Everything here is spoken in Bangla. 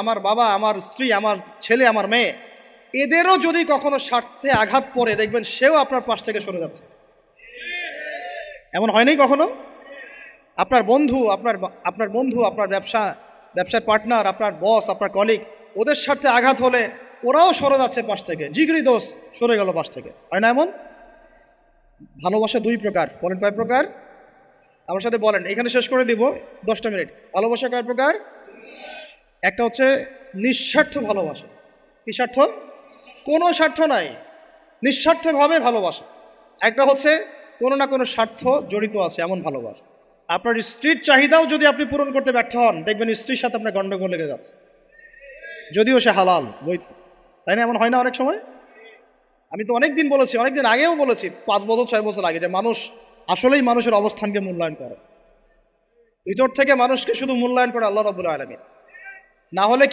আমার বাবা, আমার স্ত্রী, আমার ছেলে, আমার মেয়ে, এদেরও যদি কখনো স্বার্থে আঘাত পড়ে, দেখবেন সেও আপনার পাশ থেকে সরে যাচ্ছে। এমন হয়নি কখনো? আপনার বন্ধু, আপনার ব্যবসার পার্টনার, আপনার বস, আপনার কলিগ, ওদের স্বার্থে আঘাত হলে ওরাও সরে যাচ্ছে পাশ থেকে। জিগরি দোষ সরে গেল পাশ থেকে, হয় না এমন? ভালোবাসা দুই প্রকার। বলেন কয় প্রকার? আমার সাথে বলেন, এখানে শেষ করে দিব 10টা মিনিট। ভালোবাসা কয় প্রকার? একটা হচ্ছে নিঃস্বার্থ ভালোবাসা। কি স্বার্থ? কোনো স্বার্থ নাই, নিঃস্বার্থভাবে ভালোবাসা। একটা হচ্ছে কোনো না কোনো স্বার্থ জড়িত আছে এমন ভালোবাসা। আপনার স্ত্রীর চাহিদাও যদি আপনি পূরণ করতে ব্যর্থ হন, দেখবেন স্ত্রীর সাথে আপনার গন্ডগোল লেগে যাচ্ছে, যদিও সে হালাল বৈধ। তাই না? এমন হয় না অনেক সময়? আমি তো অনেক দিন বলেছি, অনেক দিন আগেও বলেছি, 5 বছর 6 বছর আগে, যে মানুষ আসলেই মানুষের অবস্থানকে মূল্যায়ন করে। ভিতর থেকে মানুষকে শুধু মূল্যায়ন করে আল্লাহ রাব্বুল আলামিন। না হলে